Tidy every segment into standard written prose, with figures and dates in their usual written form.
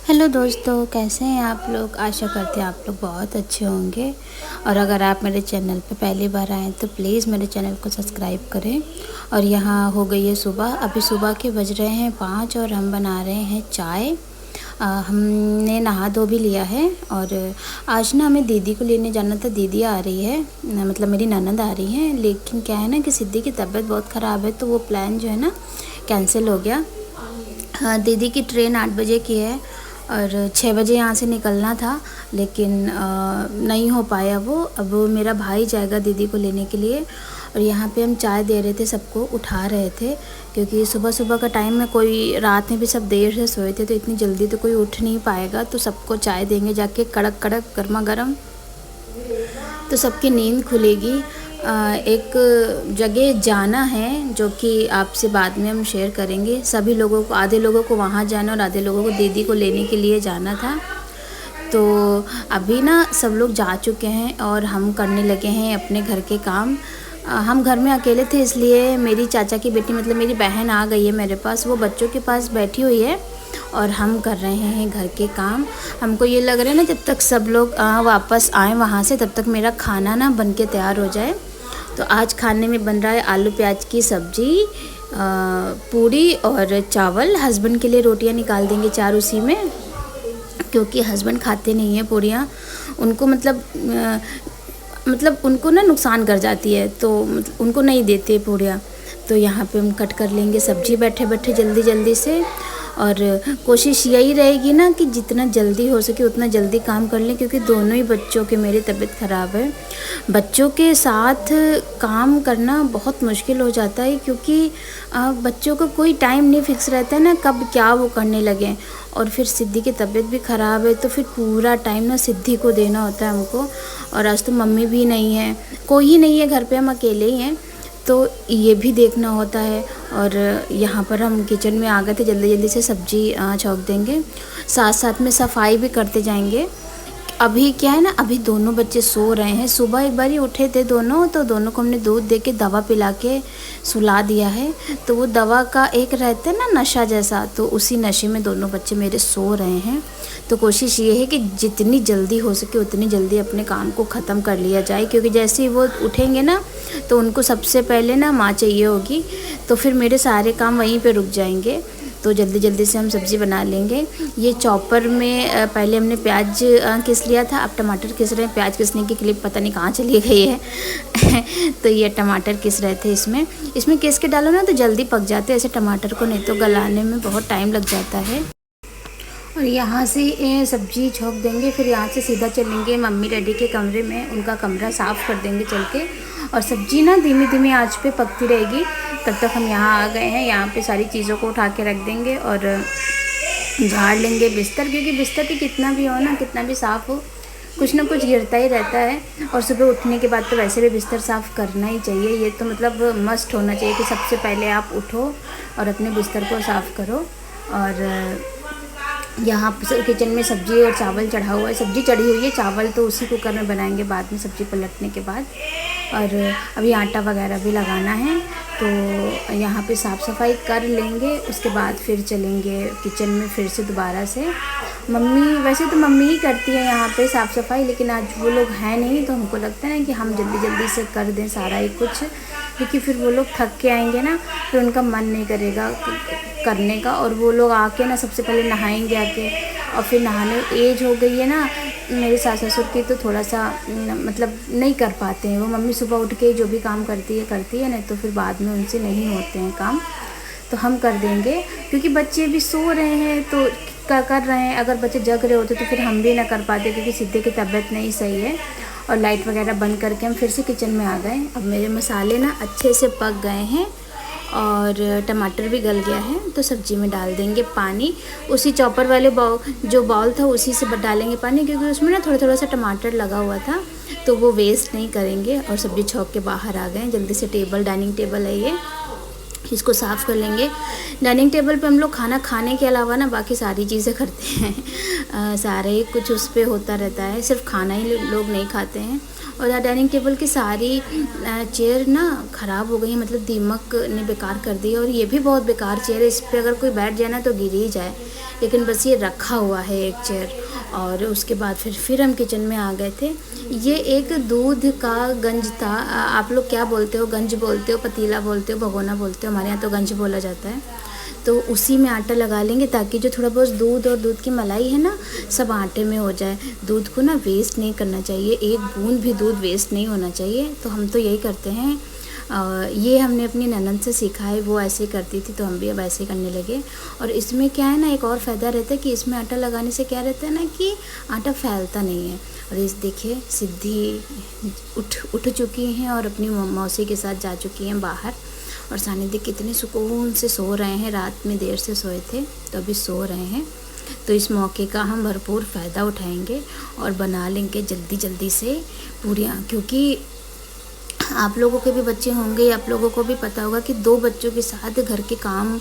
Hello दोस्तों, कैसे हैं आप लोग। आशा करते हैं आप लोग बहुत अच्छे होंगे। और अगर आप मेरे चैनल पे पहली बार आएँ तो प्लीज़ मेरे चैनल को सब्सक्राइब करें। और यहाँ हो गई है सुबह, अभी सुबह के बज रहे हैं 5 और हम बना रहे हैं चाय। हमने नहा धो भी लिया है। और आज ना हमें दीदी को लेने जाना था। दीदी आ रही है, मतलब मेरी ननद आ रही है, लेकिन क्या है ना कि सिद्धि की तबीयत बहुत ख़राब है, तो वो प्लान जो है ना कैंसिल हो गया। हाँ, दीदी की ट्रेन 8 बजे की है और 6 बजे यहाँ से निकलना था, लेकिन नहीं हो पाया वो। अब मेरा भाई जाएगा दीदी को लेने के लिए। और यहाँ पे हम चाय दे रहे थे, सबको उठा रहे थे, क्योंकि सुबह सुबह का टाइम में, कोई रात में भी सब देर से सोए थे, तो इतनी जल्दी तो कोई उठ नहीं पाएगा। तो सबको चाय देंगे जाके, कड़क कड़क गर्मा गर्म, तो सबकी नींद खुलेगी। एक जगह जाना है जो कि आपसे बाद में हम शेयर करेंगे। सभी लोगों को, आधे लोगों को वहाँ जाना और आधे लोगों को दीदी को लेने के लिए जाना था। तो अभी ना सब लोग जा चुके हैं और हम करने लगे हैं अपने घर के काम। हम घर में अकेले थे, इसलिए मेरी चाचा की बेटी, मतलब मेरी बहन आ गई है मेरे पास। वो बच्चों के पास बैठी हुई है और हम कर रहे हैं घर के काम। हमको ये लग रहा है ना, जब तक सब लोग वापस आए वहाँ से, तब तक मेरा खाना ना बन के तैयार हो जाए। तो आज खाने में बन रहा है आलू प्याज की सब्ज़ी, पूड़ी और चावल। हस्बैंड के लिए रोटियां निकाल देंगे 4 उसी में, क्योंकि हस्बैंड खाते नहीं हैं पूड़ियाँ। उनको मतलब उनको ना नुकसान कर जाती है, तो उनको नहीं देते पूड़ियाँ। तो यहाँ पे हम कट कर लेंगे सब्ज़ी बैठे बैठे जल्दी जल्दी से। और कोशिश यही रहेगी ना कि जितना जल्दी हो सके उतना जल्दी काम कर लें, क्योंकि दोनों ही बच्चों की मेरी तबीयत ख़राब है। बच्चों के साथ काम करना बहुत मुश्किल हो जाता है, क्योंकि बच्चों का कोई टाइम नहीं फिक्स रहता है ना, कब क्या वो करने लगें। और फिर सिद्धि की तबीयत भी ख़राब है, तो फिर पूरा टाइम ना सिद्धि को देना होता है हमको। और आज तो मम्मी भी नहीं है, कोई ही नहीं है घर पे, हम अकेले ही हैं, तो ये भी देखना होता है। और यहाँ पर हम किचन में आ गए थे, जल्दी जल्दी से सब्ज़ी छौंक देंगे, साथ साथ में सफाई भी करते जाएंगे। अभी क्या है ना, अभी दोनों बच्चे सो रहे हैं। सुबह एक बार ही उठे थे दोनों, तो दोनों को हमने दूध दे के दवा पिला के सुला दिया है। तो वो दवा का एक रहता है ना नशा जैसा, तो उसी नशे में दोनों बच्चे मेरे सो रहे हैं। तो कोशिश ये है कि जितनी जल्दी हो सके उतनी जल्दी अपने काम को ख़त्म कर लिया जाए, क्योंकि जैसे ही वो उठेंगे ना, तो उनको सबसे पहले ना माँ चाहिए होगी, तो फिर मेरे सारे काम वहीं पे रुक जाएंगे। तो जल्दी जल्दी से हम सब्ज़ी बना लेंगे। ये चॉपर में पहले हमने प्याज घिस लिया था, अब टमाटर घिस रहे हैं। प्याज घिसने की क्लिप पता नहीं कहाँ चली गई है तो ये टमाटर घिस रहे थे। इसमें घिस के डालो ना तो जल्दी पक जाते हैं ऐसे टमाटर को, नहीं तो गलाने में बहुत टाइम लग जाता है। और यहाँ से सब्ज़ी छौंक देंगे, फिर यहाँ से सीधा चलेंगे मम्मी डैडी के कमरे में, उनका कमरा साफ़ कर देंगे चल के। और सब्ज़ी ना धीमी धीमी आंच पे पकती रहेगी, तब तक हम यहाँ आ गए हैं। यहाँ पे सारी चीज़ों को उठा के रख देंगे और झाड़ लेंगे बिस्तर, क्योंकि बिस्तर भी कितना भी हो ना, कितना भी साफ़ हो, कुछ ना कुछ गिरता ही रहता है। और सुबह उठने के बाद तो वैसे भी बिस्तर साफ़ करना ही चाहिए, ये तो मतलब मस्ट होना चाहिए कि सबसे पहले आप उठो और अपने बिस्तर को साफ़ करो। और यहाँ किचन में सब्ज़ी और चावल चढ़ा हुआ है, सब्ज़ी चढ़ी हुई है, चावल तो उसी कुकर में बनाएंगे बाद में सब्ज़ी पलटने के बाद। और अभी आटा वगैरह भी लगाना है, तो यहाँ पे साफ़ सफाई कर लेंगे, उसके बाद फिर चलेंगे किचन में फिर से दोबारा से। मम्मी, वैसे तो मम्मी ही करती है यहाँ पे साफ़ सफाई, लेकिन आज वो लोग हैं नहीं, तो हमको लगता है ना कि हम जल्दी जल्दी से कर दें सारा ही कुछ, क्योंकि फिर वो लोग थक के आएंगे ना, फिर उनका मन नहीं करेगा करने का। और वो लोग आके ना सबसे पहले नहाएंगे आके, और फिर नहाने एज हो गई है ना मेरे सास ससुर की, तो थोड़ा सा मतलब नहीं कर पाते हैं वो। मम्मी सुबह उठ के जो भी काम करती है, नहीं तो फिर बाद में उनसे नहीं होते हैं काम, तो हम कर देंगे। क्योंकि बच्चे भी सो रहे हैं तो कर रहे हैं, अगर बच्चे जग रहे होते तो फिर हम भी ना कर पाते, क्योंकि सिद्धि की तबीयत नहीं सही है। और लाइट वगैरह बंद करके हम फिर से किचन में आ गए। अब मेरे मसाले ना अच्छे से पक गए हैं और टमाटर भी गल गया है, तो सब्ज़ी में डाल देंगे पानी। उसी चॉपर वाले जो बाउल था उसी से डालेंगे पानी, क्योंकि उसमें ना थोड़ा थोड़ा सा टमाटर लगा हुआ था, तो वो वेस्ट नहीं करेंगे। और सब्ज़ी छौंक के बाहर आ गए जल्दी से। डाइनिंग टेबल है ये, इसको साफ़ कर लेंगे। डाइनिंग टेबल पे हम लोग खाना खाने के अलावा ना बाकी सारी चीज़ें करते हैं सारे कुछ उस पर होता रहता है, सिर्फ खाना ही लोग नहीं खाते हैं। और डाइनिंग टेबल की सारी चेयर ना ख़राब हो गई है, मतलब दीमक ने बेकार कर दी है। और ये भी बहुत बेकार चेयर है, इस पर अगर कोई बैठ जाए ना तो गिर ही जाए, लेकिन बस ये रखा हुआ है एक चेयर। और उसके बाद फिर हम किचन में आ गए थे। ये एक दूध का गंज था, आप लोग क्या बोलते हो, गंज बोलते हो, पतीला बोलते हो, भगोना बोलते हो, हमारे यहाँ तो गंज बोला जाता है। तो उसी में आटा लगा लेंगे ताकि जो थोड़ा बहुत दूध और दूध की मलाई है ना, सब आटे में हो जाए। दूध को ना वेस्ट नहीं करना चाहिए, एक बूंद भी दूध वेस्ट नहीं होना चाहिए। तो हम तो यही करते हैं। ये हमने अपनी ननद से सीखा है, वो ऐसे ही करती थी तो हम भी अब ऐसे ही करने लगे। और इसमें क्या है ना, एक और फ़ायदा रहता है कि इसमें आटा लगाने से क्या रहता है ना कि आटा फैलता नहीं है। और इस देखिए सिद्धि उठ चुकी हैं और अपनी मौसी के साथ जा चुकी हैं बाहर। और सानिध्य कितने सुकून से सो रहे हैं, रात में देर से सोए थे तो अभी सो रहे हैं। तो इस मौके का हम भरपूर फ़ायदा उठाएंगे और बना लेंगे जल्दी जल्दी से पूरियाँ, क्योंकि आप लोगों के भी बच्चे होंगे, आप लोगों को भी पता होगा कि 2 बच्चों के साथ घर के काम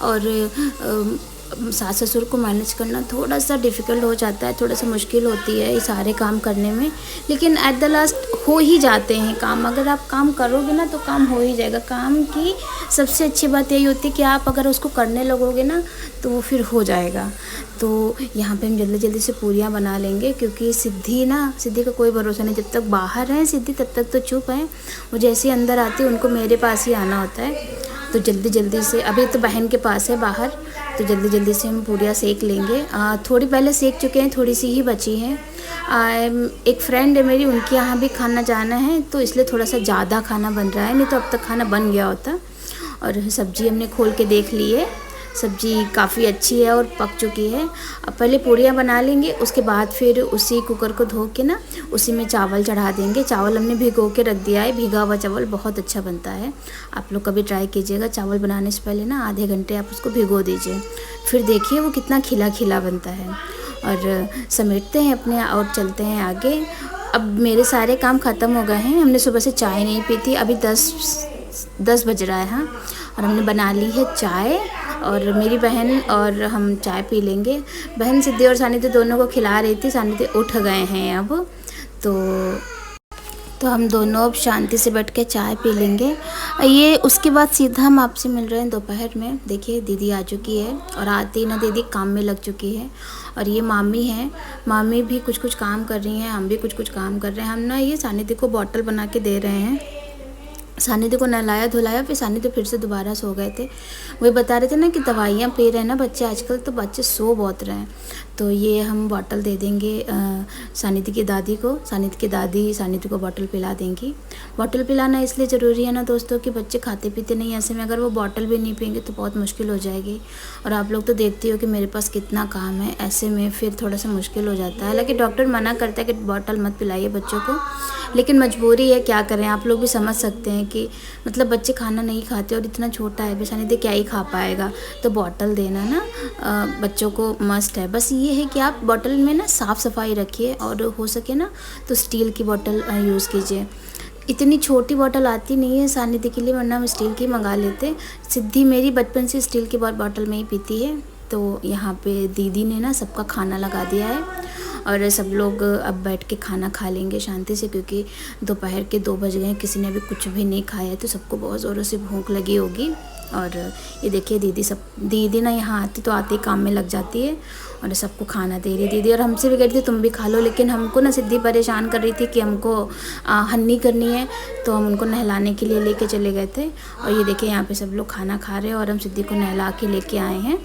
और सास ससुर को मैनेज करना थोड़ा सा डिफ़िकल्ट हो जाता है, थोड़ा सा मुश्किल होती है ये सारे काम करने में। लेकिन एट द लास्ट हो ही जाते हैं काम। अगर आप काम करोगे ना तो काम हो ही जाएगा। काम की सबसे अच्छी बात यही होती है कि आप अगर उसको करने लगोगे ना तो वो फिर हो जाएगा। तो यहाँ पे हम जल्दी जल्दी से पूरियाँ बना लेंगे, क्योंकि सिद्धि का कोई भरोसा नहीं। जब तक बाहर हैं सिद्धि तब तक तो चुप हैं, वो जैसे ही अंदर आती है उनको मेरे पास ही आना होता है। तो जल्दी जल्दी से, अभी तो बहन के पास है बाहर, तो जल्दी जल्दी से हम पूरियाँ सेक लेंगे। थोड़ी पहले सेक चुके हैं, थोड़ी सी ही बची हैं। एक फ्रेंड है मेरी, उनके यहाँ भी खाना जाना है तो इसलिए थोड़ा सा ज़्यादा खाना बन रहा है, नहीं तो अब तक खाना बन गया होता। और सब्ज़ी हमने खोल के देख ली है, सब्ज़ी काफ़ी अच्छी है और पक चुकी है। अब पहले पूरियाँ बना लेंगे, उसके बाद फिर उसी कुकर को धो के ना उसी में चावल चढ़ा देंगे। चावल हमने भिगो के रख दिया है, भीगा हुआ चावल बहुत अच्छा बनता है। आप लोग कभी ट्राई कीजिएगा, चावल बनाने से पहले ना आधे घंटे आप उसको भिगो दीजिए, फिर देखिए वो कितना खिला खिला बनता है। और समेटते हैं अपने और चलते हैं आगे। अब मेरे सारे काम ख़त्म हो गए हैं, हमने सुबह से चाय नहीं पी थी, अभी 10 बज रहा है हाँ, और हमने बना ली है चाय। और मेरी बहन और हम चाय पी लेंगे। बहन सिद्धि और सानिध्य दोनों को खिला रही थी, सानिध्य उठ गए हैं अब। तो हम दोनों अब शांति से बैठ के चाय पी लेंगे। ये उसके बाद सीधा हम आपसे मिल रहे हैं दोपहर में। देखिए दीदी आ चुकी है और आते ही ना दीदी काम में लग चुकी है। और ये मामी हैं, मामी भी कुछ काम कर रही हैं, हम भी कुछ काम कर रहे हैं। हम ना ये सानिध्य को बॉटल बना के दे रहे हैं। सानिध्य को नहलाया धुलाया, फिर सानिध्य फिर से दोबारा सो गए थे। वही बता रहे थे ना कि दवाइयाँ पी रहे हैं ना बच्चे आजकल, तो बच्चे सो बहुत रहे हैं। तो ये हम बॉटल दे देंगे सानिध्य की दादी को, सानिध्य की दादी सानिध्य को बॉटल पिला देंगी। बॉटल पिलाना इसलिए ज़रूरी है ना दोस्तों कि बच्चे खाते पीते नहीं, ऐसे में अगर वो बॉटल भी नहीं पिएंगे तो बहुत मुश्किल हो जाएगी। और आप लोग तो देखते हो कि मेरे पास कितना काम है, ऐसे में फिर थोड़ा सा मुश्किल हो जाता है। हालांकि डॉक्टर मना करता है कि बॉटल मत पिलाइए बच्चों को, लेकिन मजबूरी है, क्या करें। आप लोग भी समझ सकते हैं कि मतलब बच्चे खाना नहीं खाते और इतना छोटा है, सानिध्य क्या ही खा पाएगा। तो बॉटल देना ना बच्चों को मस्ट है। बस ये है कि आप बॉटल में ना साफ़ सफाई रखिए और हो सके ना तो स्टील की बॉटल यूज़ कीजिए। इतनी छोटी बॉटल आती नहीं है सानिध्य के लिए, वरना हम स्टील की मंगा लेते। सिद्धि मेरी बचपन से स्टील की बॉटल में ही पीती है। तो यहाँ पे दीदी ने ना सबका खाना लगा दिया है और सब लोग अब बैठ के खाना खा लेंगे शांति से, क्योंकि दोपहर के 2 बज गए, किसी ने अभी कुछ भी नहीं खाया है तो सबको बहुत ज़ोरों से भूख लगी होगी। और ये देखिए दीदी ना यहाँ आती तो आते ही काम में लग जाती है और सबको खाना दे रही दीदी। और हमसे भी कहती थी तुम भी खा लो, लेकिन हमको ना सिद्धि परेशान कर रही थी कि हमको हन्नी करनी है, तो हम उनको नहलाने के लिए लेके चले गए थे। और ये देखिए यहाँ पे सब लोग खाना खा रहे हैं और हम सिद्धि को नहला के लेके आए हैं।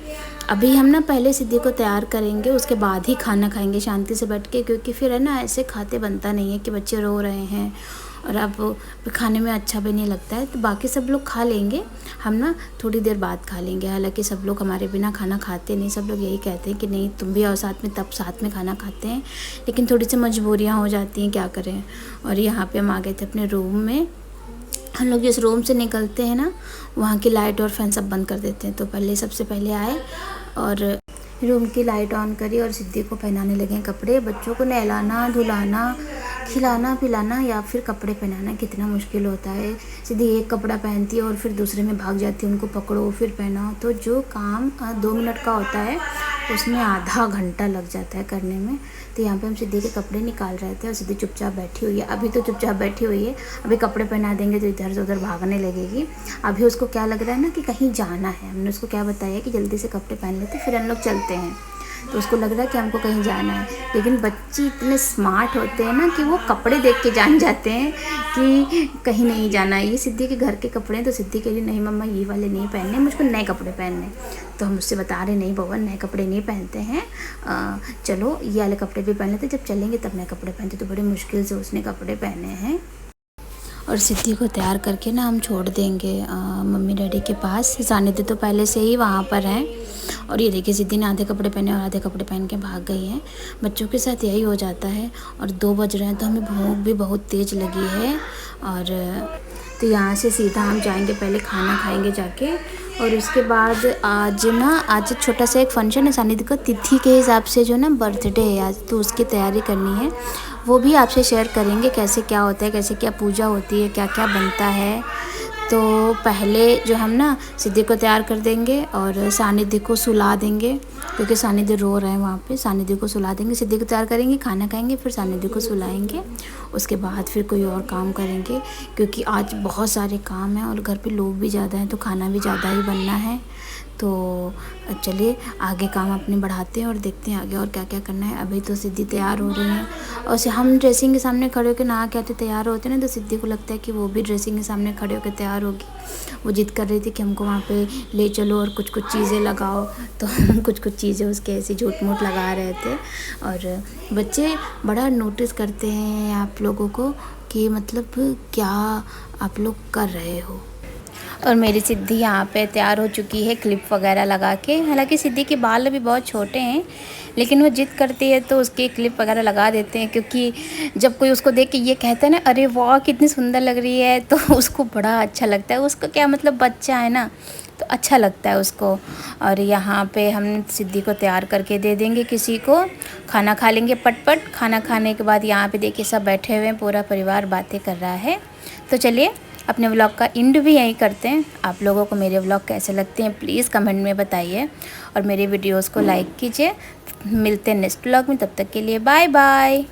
अभी हम ना पहले सिद्धि को तैयार करेंगे, उसके बाद ही खाना खाएंगे शांति से बैठ के, क्योंकि फिर है ना ऐसे खाते बनता नहीं है कि बच्चे रो रहे हैं और अब खाने में अच्छा भी नहीं लगता है। तो बाकी सब लोग खा लेंगे, हम ना थोड़ी देर बाद खा लेंगे। हालांकि सब लोग हमारे बिना खाना खाते नहीं, सब लोग यही कहते हैं कि नहीं तुम भी आओ साथ में, तब साथ में खाना खाते हैं। लेकिन थोड़ी सी मजबूरियाँ हो जाती हैं, क्या करें। और यहाँ पे हम आ गए थे अपने रूम में। हम लोग जिस रूम से निकलते हैं ना वहाँ की लाइट और फैन सब बंद कर देते हैं। तो सबसे पहले आए और रूम की लाइट ऑन करी और सिद्धि को पहनाने लगे कपड़े। बच्चों को नहलाना धुलाना खिलाना पिलाना या फिर कपड़े पहनाना कितना मुश्किल होता है। सिद्धि एक कपड़ा पहनती है और फिर दूसरे में भाग जाती है, उनको पकड़ो फिर पहनाओ। तो जो काम 2 मिनट का होता है उसमें आधा घंटा लग जाता है करने में। तो यहाँ पे हम सिद्धि के कपड़े निकाल रहे थे और सिद्धि चुपचाप बैठी हुई है। अभी तो चुपचाप बैठी हुई है, अभी कपड़े पहना देंगे तो इधर से उधर भागने लगेगी। अभी उसको क्या लग रहा है ना कि कहीं जाना है। हमने उसको क्या बताया कि जल्दी से कपड़े पहन लेते फिर हम लोग चलते हैं। तो उसको लग रहा है कि हमको कहीं जाना है। लेकिन बच्चे इतने स्मार्ट होते हैं ना कि वो कपड़े देख के जान जाते हैं कि कहीं नहीं जाना है। ये सिद्धि के घर के कपड़े हैं तो सिद्धि के लिए नहीं मम्मा ये वाले नहीं पहनने, मुझको नए कपड़े पहनने। तो हम उससे बता रहे नहीं बउआ नए कपड़े नहीं पहनते हैं, चलो ये वाले कपड़े भी पहन लेते, जब चलेंगे तब नए कपड़े पहनते। तो बड़ी मुश्किल से उसने कपड़े पहने हैं। और सिद्धि को तैयार करके ना हम छोड़ देंगे मम्मी डैडी के पास। सानिध्य तो पहले से ही वहाँ पर हैं। और ये देखिए सिद्धि ने आधे कपड़े पहने और आधे कपड़े पहन के भाग गई हैं। बच्चों के साथ यही हो जाता है। और 2 बज रहे हैं तो हमें भूख भी बहुत तेज़ लगी है। और तो यहाँ से सीधा हम जाएंगे, पहले खाना खाएंगे जाके। और उसके बाद आज छोटा सा एक फंक्शन है सानिध्य का, तिथि के हिसाब से जो ना बर्थडे है आज, तो उसकी तैयारी करनी है। वो भी आपसे शेयर करेंगे कैसे क्या होता है, कैसे क्या पूजा होती है, क्या क्या बनता है। तो पहले जो हम ना सिद्धि को तैयार कर देंगे और सानिध्य को सुला देंगे, क्योंकि सानिध्य रो रहे हैं वहाँ पे। सानिध्य को सुला देंगे, सिद्धि को तैयार करेंगे, खाना खाएंगे, फिर सानिध्य को सुलाएंगे। उसके बाद फिर कोई और काम करेंगे, क्योंकि आज बहुत सारे काम हैं और घर पे लोग भी ज़्यादा हैं तो खाना भी ज़्यादा ही बनना है। तो चलिए आगे काम अपने बढ़ाते हैं और देखते हैं आगे और क्या क्या करना है। अभी तो सिद्धि तैयार हो रही हैं और हम ड्रेसिंग के सामने खड़े होकर नहा के आते तैयार होते हैं ना, तो सिद्धि को लगता है कि वो भी ड्रेसिंग के सामने खड़े होकर तैयार होगी। वो जिद कर रही थी कि हमको वहाँ पे ले चलो और कुछ कुछ चीज़ें लगाओ, तो हम कुछ कुछ चीज़ें उसके ऐसे झूठ मूठ लगा रहे थे। और बच्चे बड़ा नोटिस करते हैं आप लोगों को कि मतलब क्या आप लोग कर रहे हो। और मेरी सिद्धि यहाँ पे तैयार हो चुकी है क्लिप वगैरह लगा के। हालांकि सिद्धि के बाल अभी बहुत छोटे हैं, लेकिन वो जिद करती है तो उसके क्लिप वगैरह लगा देते हैं, क्योंकि जब कोई उसको देख के ये कहता है ना अरे वाह कितनी सुंदर लग रही है, तो उसको बड़ा अच्छा लगता है। उसको क्या मतलब बच्चा है ना, तो अच्छा लगता है उसको। और यहाँ पे हम सिद्धि को तैयार करके दे देंगे किसी को। खाना खा लेंगे पटपट। खाना खाने के बाद यहाँ पे देखिए सब बैठे हुए हैं, पूरा परिवार बातें कर रहा है। तो चलिए अपने व्लॉग का एंड भी यहीं करते हैं। आप लोगों को मेरे व्लॉग कैसे लगते हैं प्लीज़ कमेंट में बताइए और मेरे वीडियोस को लाइक कीजिए। मिलते हैं नेक्स्ट व्लॉग में, तब तक के लिए बाय बाय।